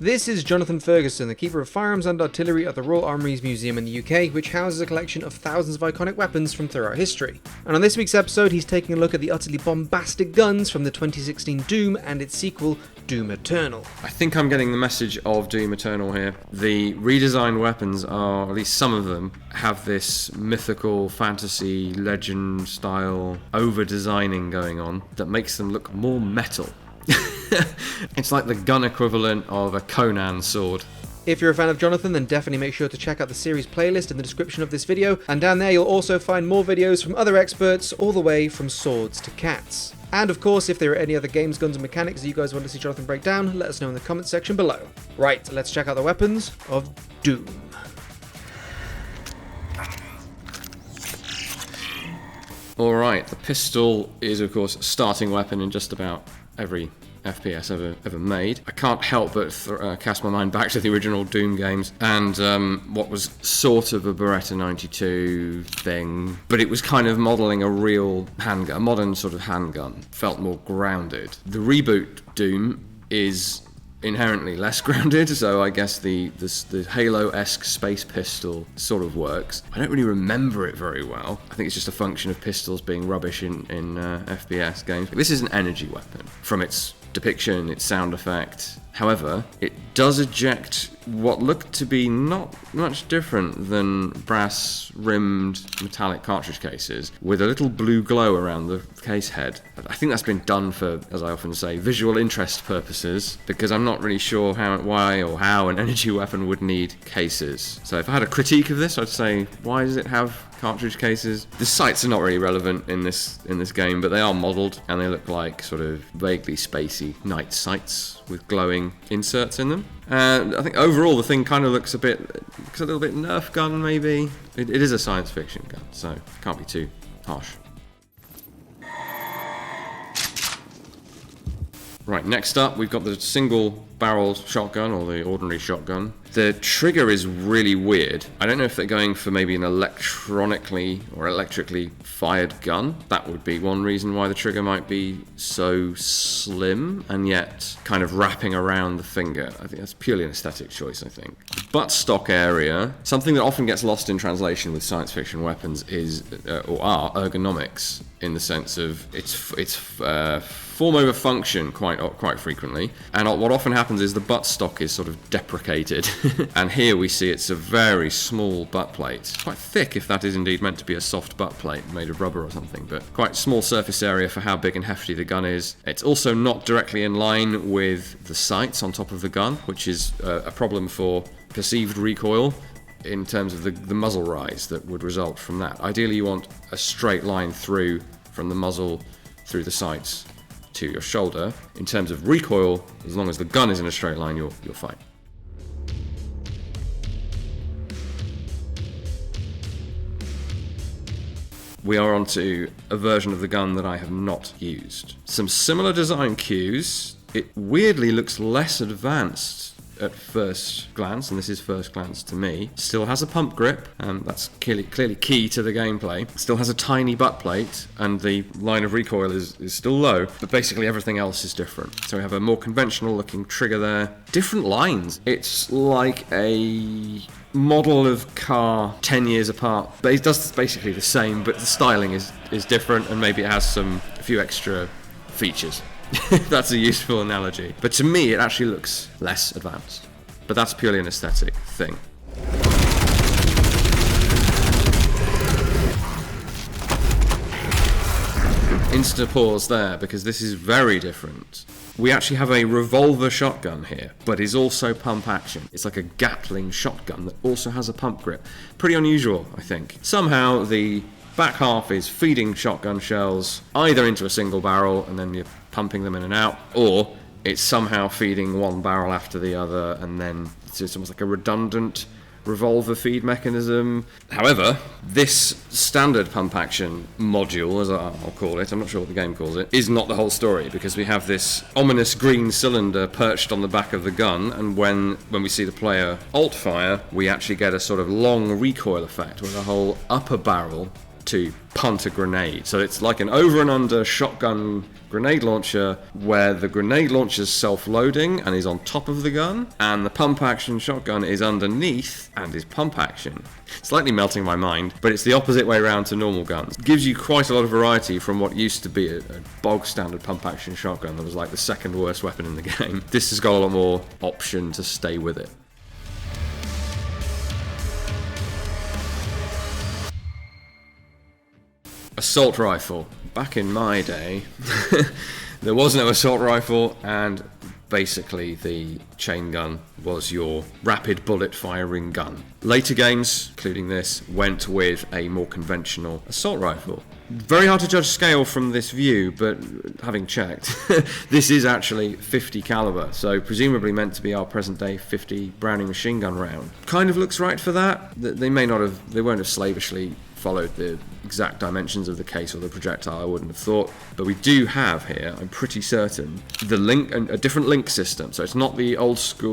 This is Jonathan Ferguson, the Keeper of Firearms and Artillery at the Royal Armouries Museum in the UK, which houses a collection of thousands of iconic weapons from throughout history. And on this week's episode, he's taking a look at the utterly bombastic guns from the 2016 Doom and its sequel, Doom Eternal. I think I'm getting the message of Doom Eternal here. The redesigned weapons are, at least some of them, have this mythical fantasy legend style over-designing going on that makes them look more metal. It's like the gun equivalent of a Conan sword. If you're a fan of Jonathan, then definitely make sure to check out the series playlist in the description of this video, and down there you'll also find more videos from other experts, all the way from swords to cats. And of course, if there are any other games, guns and mechanics that you guys want to see Jonathan break down, let us know in the comments section below. Right, let's check out the weapons of Doom. Alright, the pistol is of course a starting weapon in just about every FPS ever made. I can't help but cast my mind back to the original Doom games and what was sort of a Beretta 92 thing, but it was kind of modelling a real handgun, a modern sort of handgun, felt more grounded. The reboot Doom is inherently less grounded, so I guess the Halo-esque space pistol sort of works. I don't really remember it very well. I think it's just a function of pistols being rubbish in FPS games. This is an energy weapon from its depiction, its sound effect. However, it does eject what looked to be not much different than brass-rimmed metallic cartridge cases with a little blue glow around the case head. I think that's been done for, as I often say, visual interest purposes, because I'm not really sure why or how an energy weapon would need cases. So if I had a critique of this, I'd say, why does it have cartridge cases? The sights are not really relevant in this game, but they are modelled and they look like sort of vaguely spacey night sights with glowing inserts in them. And I think overall the thing kind of looks a little bit Nerf gun maybe. It is a science fiction gun, so it can't be too harsh. Right, next up we've got the single barrel shotgun, or the ordinary shotgun. The trigger is really weird. I don't know if they're going for maybe an electronically or electrically fired gun. That would be one reason why the trigger might be so slim and yet kind of wrapping around the finger. I think that's purely an aesthetic choice, I think. The buttstock area, something that often gets lost in translation with science fiction weapons is, or are, ergonomics, in the sense of it's form over function quite frequently, and what often happens is the buttstock is sort of deprecated. And here we see it's a very small butt plate, quite thick if that is indeed meant to be a soft butt plate made of rubber or something, but quite small surface area for how big and hefty the gun is. It's also not directly in line with the sights on top of the gun, which is a problem for perceived recoil in terms of the muzzle rise that would result from that. Ideally you want a straight line through from the muzzle through the sights to your shoulder. In terms of recoil, as long as the gun is in a straight line, you're fine. We are onto a version of the gun that I have not used. Some similar design cues. It weirdly looks less advanced at first glance, and this is first glance to me. Still has a pump grip, and that's clearly key to the gameplay. Still has a tiny butt plate, and the line of recoil is still low, but basically everything else is different. So we have a more conventional looking trigger there. Different lines. It's like a model of car 10 years apart, but it does basically the same, but the styling is different, and maybe it has a few extra features. That's a useful analogy. But to me, it actually looks less advanced. But that's purely an aesthetic thing. Instant pause there, because this is very different. We actually have a revolver shotgun here, but is also pump action. It's like a Gatling shotgun that also has a pump grip. Pretty unusual, I think. Somehow the back half is feeding shotgun shells either into a single barrel and then you're pumping them in and out, or it's somehow feeding one barrel after the other, and then it's almost like a redundant revolver feed mechanism. However, this standard pump action module, as I'll call it, I'm not sure what the game calls it, is not the whole story, because we have this ominous green cylinder perched on the back of the gun, and when we see the player alt fire, we actually get a sort of long recoil effect where the whole upper barrel to punt a grenade. So it's like an over and under shotgun grenade launcher where the grenade launcher is self-loading and is on top of the gun, and the pump action shotgun is underneath and is pump action. Slightly melting my mind, but it's the opposite way around to normal guns. It gives you quite a lot of variety from what used to be a bog standard pump action shotgun that was like the second worst weapon in the game. This has got a lot more option to stay with it. Assault rifle. Back in my day, there was no assault rifle, and basically the Chaingun was your rapid bullet firing gun. Later games, including this, went with a more conventional assault rifle. Very hard to judge scale from this view, but having checked, this is actually 50 caliber, so presumably meant to be our present day 50 Browning machine gun round. Kind of looks right for that. They won't have slavishly followed the exact dimensions of the case or the projectile, I wouldn't have thought. But we do have here, I'm pretty certain, a different link system. So it's not the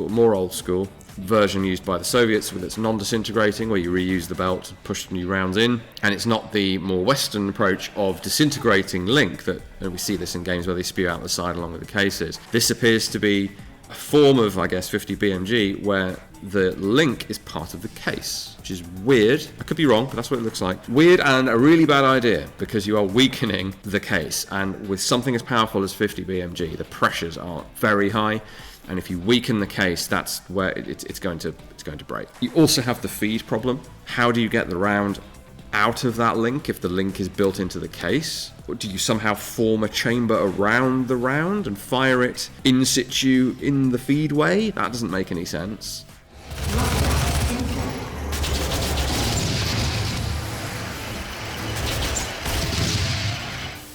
more old school version used by the Soviets with its non-disintegrating, where you reuse the belt and push new rounds in. And it's not the more Western approach of disintegrating link that we see this in games where they spew out the side along with the cases. This appears to be a form of, I guess, 50 BMG where the link is part of the case, which is weird. I could be wrong, but that's what it looks like. Weird and a really bad idea, because you are weakening the case, and with something as powerful as 50 BMG, the pressures are very high, and if you weaken the case, that's where it's going to break. You also have the feed problem. How do you get the round out of that link if the link is built into the case? Or do you somehow form a chamber around the round and fire it in situ in the feedway? That doesn't make any sense.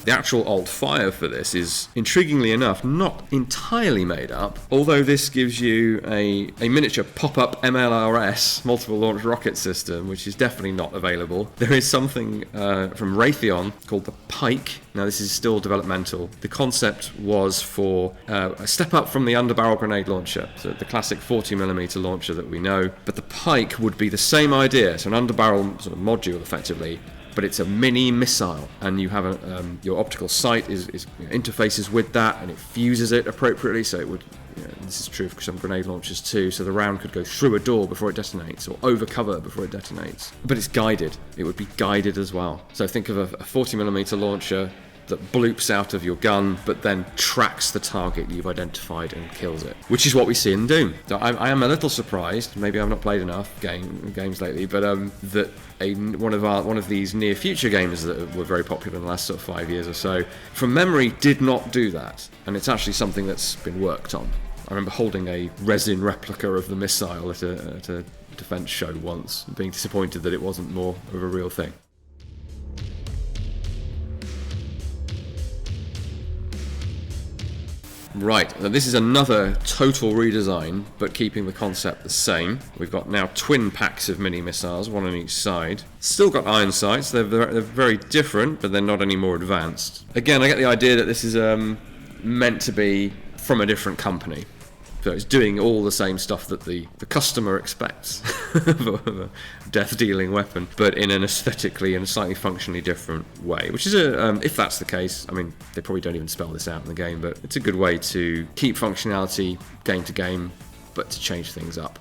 The actual alt fire for this is, intriguingly enough, not entirely made up, although this gives you a miniature pop-up MLRS, multiple launch rocket system, which is definitely not available. There is something from Raytheon called the Pike. Now this is still developmental. The concept was for a step up from the underbarrel grenade launcher, so the classic 40mm launcher that we know, but the Pike would be the same idea, so an underbarrel sort of module effectively, but it's a mini missile, and you have your optical sight is interfaces with that, and it fuses it appropriately, so it would, this is true for some grenade launchers too, so the round could go through a door before it detonates, or over cover before it detonates. But it's guided. It would be guided as well. So think of a 40mm launcher that bloops out of your gun, but then tracks the target you've identified and kills it, which is what we see in Doom. So I am a little surprised, maybe I've not played enough games lately, but that one of these near future games that were very popular in the last sort of 5 years or so, from memory, did not do that, and it's actually something that's been worked on. I remember holding a resin replica of the missile at a defense show once, and being disappointed that it wasn't more of a real thing. Right, now this is another total redesign, but keeping the concept the same. We've got now twin packs of mini missiles, one on each side. Still got iron sights, they're very different, but they're not any more advanced. Again, I get the idea that this is meant to be from a different company. So it's doing all the same stuff that the customer expects of a death-dealing weapon, but in an aesthetically and slightly functionally different way. Which is if that's the case, I mean, they probably don't even spell this out in the game, but it's a good way to keep functionality game to game, but to change things up.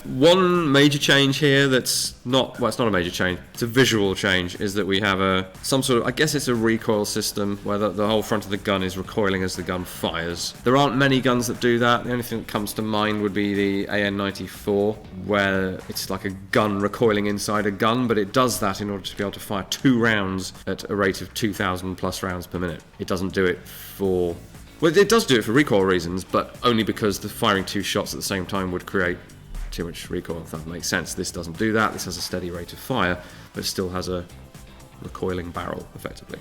One major change here that's not, well, it's not a major change, it's a visual change, is that we have some sort of, I guess it's a recoil system where the whole front of the gun is recoiling as the gun fires. There aren't many guns that do that. The only thing that comes to mind would be the AN-94, where it's like a gun recoiling inside a gun, but it does that in order to be able to fire 2 rounds at a rate of 2,000 plus rounds per minute. It doesn't do it for... Well, it does do it for recoil reasons, but only because the firing 2 shots at the same time would create too much recoil, if that makes sense. This doesn't do that. This has a steady rate of fire, but still has a recoiling barrel, effectively.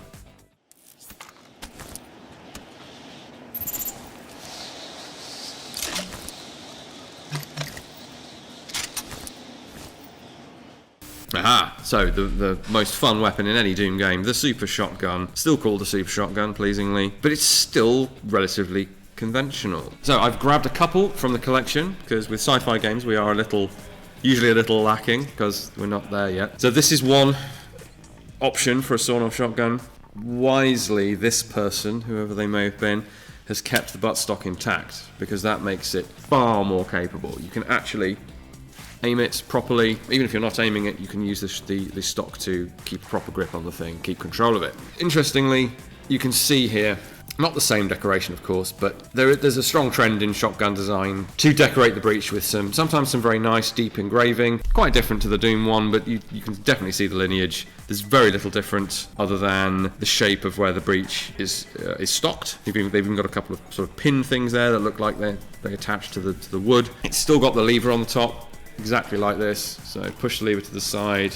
Aha! So the most fun weapon in any Doom game, the super shotgun, still called the super shotgun, pleasingly, but it's still relatively conventional. So I've grabbed a couple from the collection, because with sci-fi games we are usually a little lacking, because we're not there yet. So this is one option for a sawn-off shotgun. Wisely, this person, whoever they may have been, has kept the buttstock intact, because that makes it far more capable. You can actually aim it properly. Even if you're not aiming it, you can use the stock to keep proper grip on the thing, keep control of it. Interestingly, you can see here, not the same decoration of course, but there's a strong trend in shotgun design to decorate the breech with sometimes some very nice deep engraving. Quite different to the Doom one, but you can definitely see the lineage. There's very little difference other than the shape of where the breech is stocked. They've even got a couple of sort of pin things there that look like they attach to the wood. It's still got the lever on the top, exactly like this. So push the lever to the side,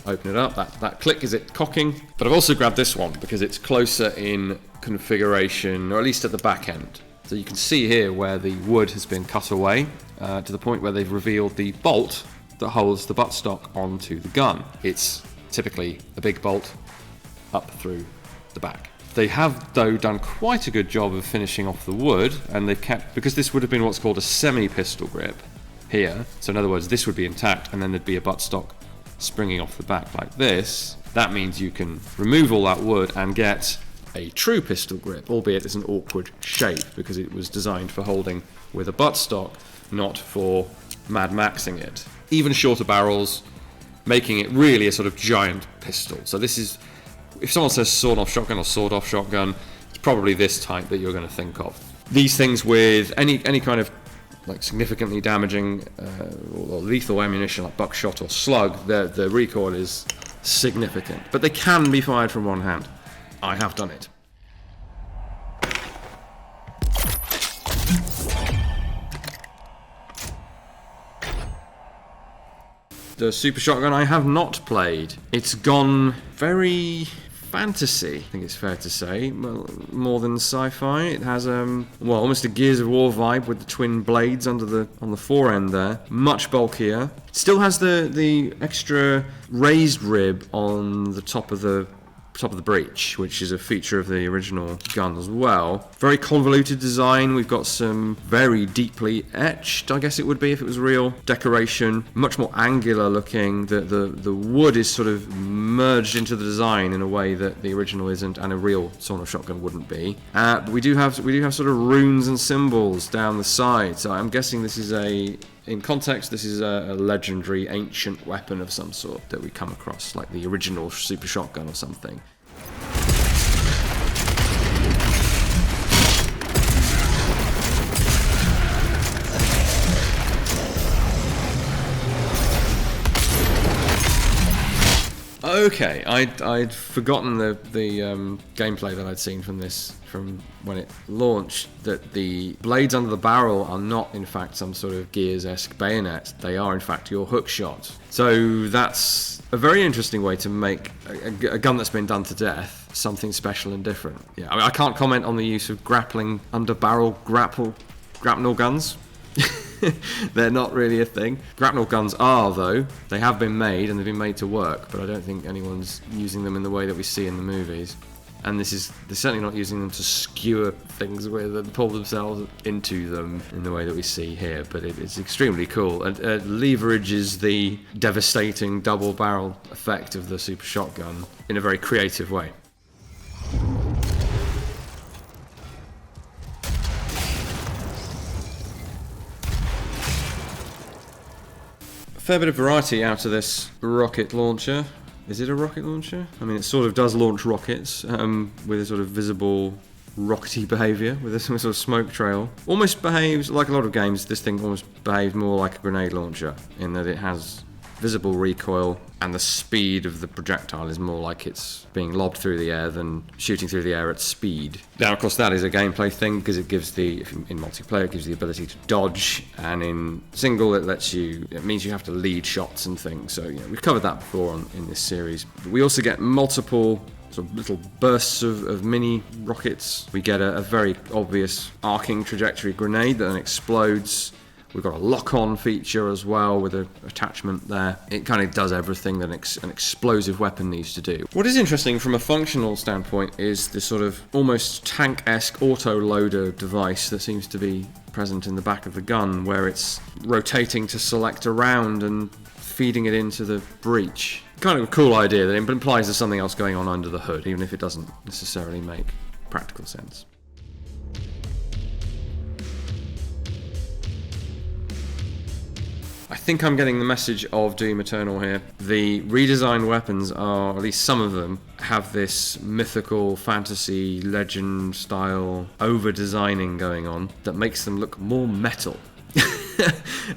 open it up, that click is it cocking. But I've also grabbed this one because it's closer in configuration, or at least at the back end. So you can see here where the wood has been cut away to the point where they've revealed the bolt that holds the buttstock onto the gun. It's typically a big bolt up through the back. They have, though, done quite a good job of finishing off the wood, and they've kept, because this would have been what's called a semi-pistol grip here, so in other words this would be intact and then there'd be a buttstock springing off the back like this. That means you can remove all that wood and get a true pistol grip, albeit it's an awkward shape because it was designed for holding with a buttstock, not for Mad Maxing it. Even shorter barrels, making it really a sort of giant pistol. So this is, if someone says sawn-off shotgun or sawed-off shotgun, it's probably this type that you're going to think of. These things with any kind of like significantly damaging or lethal ammunition like buckshot or slug, the recoil is significant. But they can be fired from one hand. I have done it. The super shotgun I have not played. It's gone very fantasy, I think it's fair to say, well, more than sci-fi. It has almost a Gears of War vibe with the twin blades on the fore end there. Much bulkier. It still has the extra raised rib on the top of the breech, which is a feature of the original gun as well. Very convoluted design. We've got some very deeply etched, I guess it would be if it was real, decoration. Much more angular looking. The wood is sort of merged into the design in a way that the original isn't, and a real sawn-off shotgun wouldn't be. But we do have sort of runes and symbols down the side. So I'm guessing this is in context, this is a legendary ancient weapon of some sort that we come across, like the original super shotgun or something. Okay, I'd forgotten the gameplay that I'd seen from when it launched, that the blades under the barrel are not in fact some sort of Gears-esque bayonet. They are in fact your hook shot. So that's a very interesting way to make a gun that's been done to death something special and different. Yeah, I mean, I can't comment on the use of grappling under barrel grapnel guns. They're not really a thing. Grapnel guns are, though. They have been made and they've been made to work, but I don't think anyone's using them in the way that we see in the movies. And they're certainly not using them to skewer things with and pull themselves into them in the way that we see here, but it's extremely cool. It leverages the devastating double barrel effect of the super shotgun in a very creative way. Fair bit of variety out of this rocket launcher. Is it a rocket launcher? I mean, it sort of does launch rockets with a sort of visible rockety behaviour, with a sort of smoke trail. Almost behaves, like a lot of games, this thing almost behaves more like a grenade launcher, in that it has visible recoil and the speed of the projectile is more like it's being lobbed through the air than shooting through the air at speed. Now, of course, that is a gameplay thing because it gives in multiplayer, it gives you the ability to dodge, and in single, it means you have to lead shots and things. So, we've covered that before in this series. But we also get multiple sort of little bursts of mini rockets. We get a very obvious arcing trajectory grenade that then explodes We've got a lock-on feature as well with an attachment there. It kind of does everything that an explosive weapon needs to do. What is interesting from a functional standpoint is this sort of almost tank-esque auto-loader device that seems to be present in the back of the gun, where it's rotating to select a round and feeding it into the breech. Kind of a cool idea that implies there's something else going on under the hood, even if it doesn't necessarily make practical sense. I think I'm getting the message of Doom Eternal here. The redesigned weapons are, at least some of them, have this mythical fantasy legend style over-designing going on that makes them look more metal.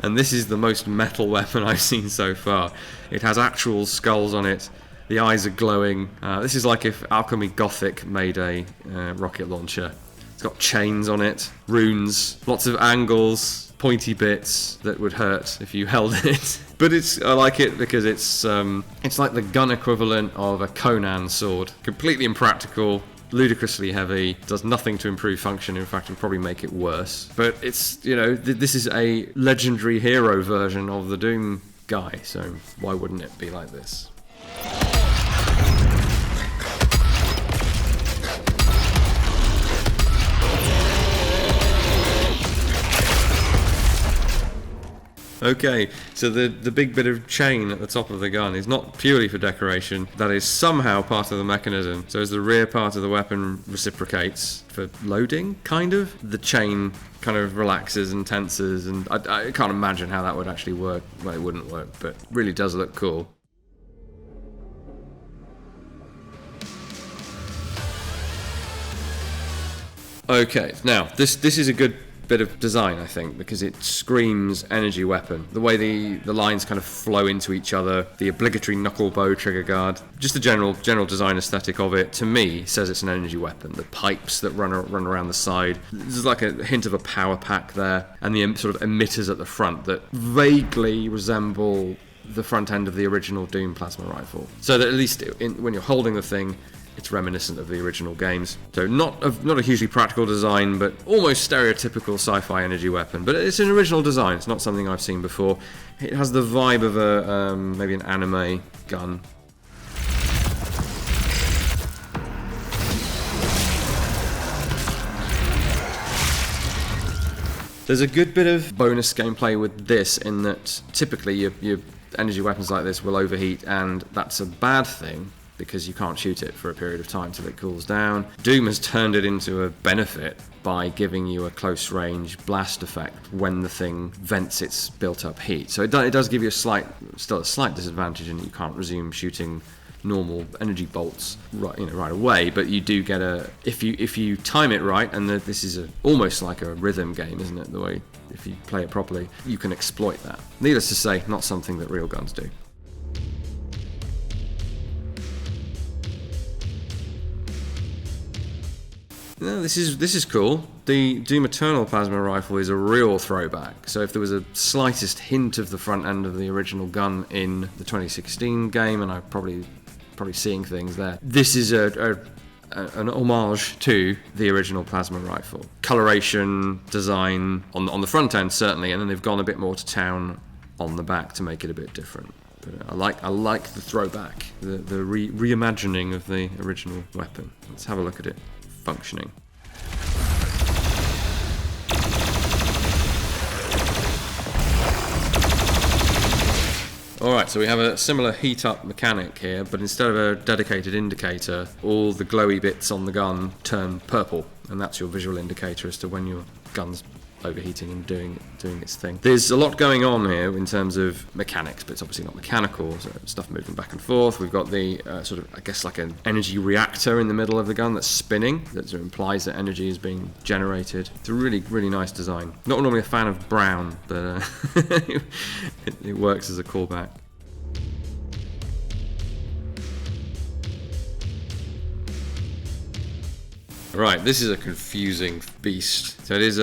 And this is the most metal weapon I've seen so far. It has actual skulls on it. The eyes are glowing. This is like if Alchemy Gothic made a rocket launcher. It's got chains on it, runes, lots of angles, pointy bits that would hurt if you held it. But I like it because it's like the gun equivalent of a Conan sword. Completely impractical, ludicrously heavy, does nothing to improve function. In fact, it would probably make it worse. But it's, this is a legendary hero version of the Doom guy, so why wouldn't it be like this? Okay, so the big bit of chain at the top of the gun is not purely for decoration. That is somehow part of the mechanism. So as the rear part of the weapon reciprocates for loading, kind of, the chain kind of relaxes and tenses, and I can't imagine how that would actually work. Well, it wouldn't work, but it really does look cool. Okay, now this is a good bit of design, I think, because it screams energy weapon. The way the lines kind of flow into each other, the obligatory knuckle bow trigger guard, just the general design aesthetic of it, to me, says it's an energy weapon. The pipes that run around the side, there's like a hint of a power pack there, and the sort of emitters at the front that vaguely resemble the front end of the original Doom plasma rifle. So that at least when you're holding the thing, it's reminiscent of the original games. So not a hugely practical design, but almost stereotypical sci-fi energy weapon. But it's an original design. It's not something I've seen before. It has the vibe of a maybe an anime gun. There's a good bit of bonus gameplay with this in that typically your energy weapons like this will overheat, and that's a bad thing, because you can't shoot it for a period of time till it cools down. Doom has turned it into a benefit by giving you a close range blast effect when the thing vents its built up heat. So it does give you still a slight disadvantage in that you can't resume shooting normal energy bolts right away, but you do get if you time it right, and this is almost like a rhythm game, isn't it? The way, if you play it properly, you can exploit that. Needless to say, not something that real guns do. No, this is cool. The Doom Eternal plasma rifle is a real throwback. So if there was a slightest hint of the front end of the original gun in the 2016 game, and I'm probably seeing things there, this is an homage to the original plasma rifle. Coloration, design on the front end certainly, and then they've gone a bit more to town on the back to make it a bit different. But I like the throwback, the reimagining of the original weapon. Let's have a look at it functioning. Alright, so we have a similar heat up mechanic here, but instead of a dedicated indicator, all the glowy bits on the gun turn purple, and that's your visual indicator as to when your gun's overheating and doing its thing. There's a lot going on here in terms of mechanics, but it's obviously not mechanical, so stuff moving back and forth. We've got the sort of, I guess, like an energy reactor in the middle of the gun that's spinning, that sort of implies that energy is being generated. It's a really, really nice design. Not normally a fan of brown, but it works as a callback. Right, this is a confusing beast. So it is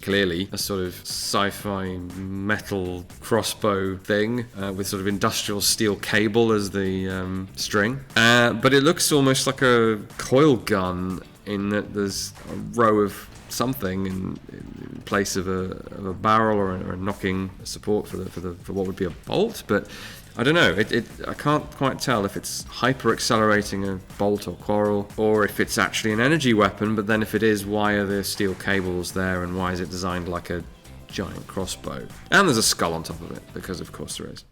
clearly a sort of sci-fi metal crossbow thing with sort of industrial steel cable as the string. But it looks almost like a coil gun in that there's a row of something in place of a barrel or a knocking support for what would be a bolt, but I don't know. I can't quite tell if it's hyper accelerating a bolt or quarrel, or if it's actually an energy weapon. But then, if it is, why are there steel cables there, and why is it designed like a giant crossbow? And there's a skull on top of it, because of course there is.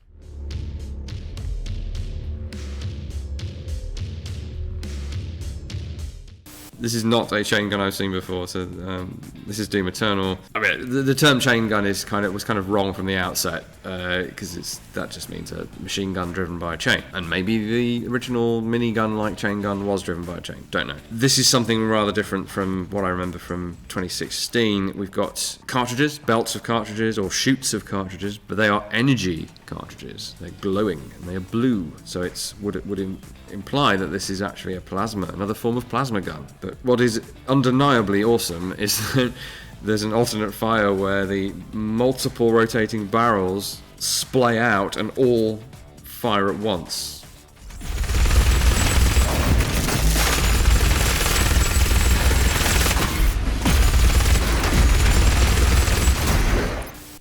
This is not a chain gun I've seen before, so this is Doom Eternal. I mean, the term chain gun was kind of wrong from the outset, because that just means a machine gun driven by a chain. And maybe the original minigun like chain gun was driven by a chain, don't know. This is something rather different from what I remember from 2016. We've got cartridges, belts of cartridges, or chutes of cartridges, but they are energy cartridges. They're glowing, and they are blue, so it would imply that this is actually another form of plasma gun. But what is undeniably awesome is that there's an alternate fire where the multiple rotating barrels splay out and all fire at once.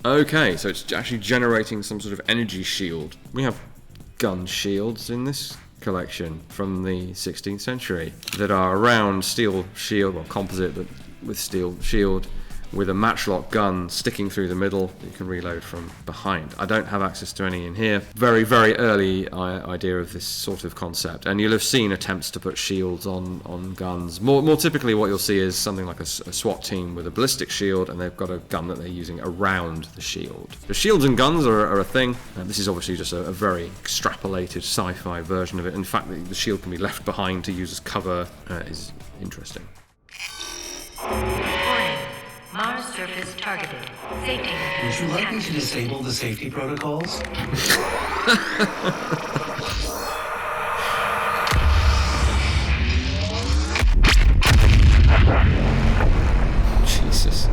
Okay, so it's actually generating some sort of energy shield. We have gun shields in this collection from the 16th century that are a round steel shield, or composite, but with steel shield, with a matchlock gun sticking through the middle that you can reload from behind. I don't have access to any in here. Very, very early idea of this sort of concept, and you'll have seen attempts to put shields on guns. More typically what you'll see is something like a SWAT team with a ballistic shield, and they've got a gun that they're using around the shield. The shields and guns are a thing. This is obviously just a very extrapolated sci-fi version of it. In fact, the shield can be left behind to use as cover is interesting. Mars surface targeted. Safety. Would you like me to disable the safety protocols? Jesus.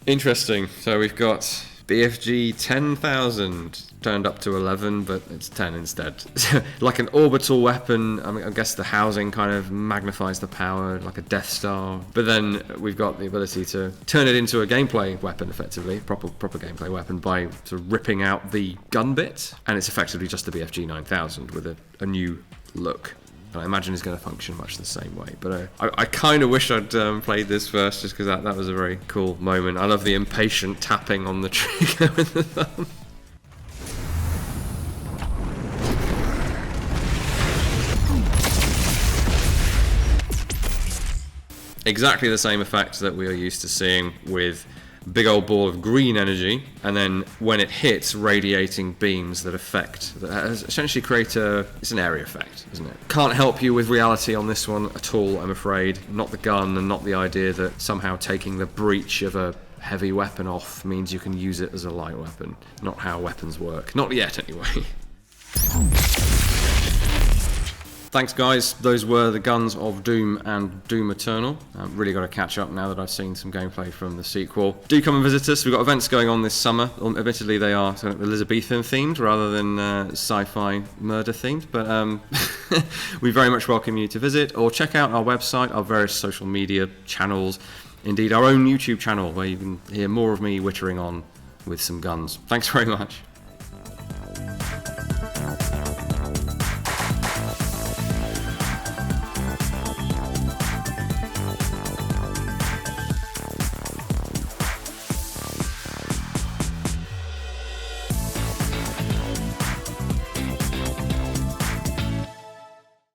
Interesting. So we've got BFG 10,000 turned up to 11, but it's 10 instead. Like an orbital weapon. I mean, I guess the housing kind of magnifies the power, like a Death Star. But then we've got the ability to turn it into a gameplay weapon, effectively, proper gameplay weapon, by sort of ripping out the gun bit, and it's effectively just the BFG 9000 with a new look. I imagine it's going to function much the same way. But I kind of wish I'd played this first, just because that was a very cool moment. I love the impatient tapping on the trigger with the thumb. Exactly the same effect that we are used to seeing with big old ball of green energy, and then when it hits, radiating beams that essentially create it's an area effect, isn't it? Can't help you with reality on this one at all, I'm afraid. Not the gun, and not the idea that somehow taking the breech of a heavy weapon off means you can use it as a light weapon. Not how weapons work. Not yet, anyway. Thanks guys, those were the guns of Doom and Doom Eternal. I've really got to catch up now that I've seen some gameplay from the sequel. Do come and visit us, we've got events going on this summer. Admittedly they are sort of Elizabethan themed rather than sci-fi murder themed, but we very much welcome you to visit, or check out our website, our various social media channels, indeed our own YouTube channel where you can hear more of me wittering on with some guns. Thanks very much.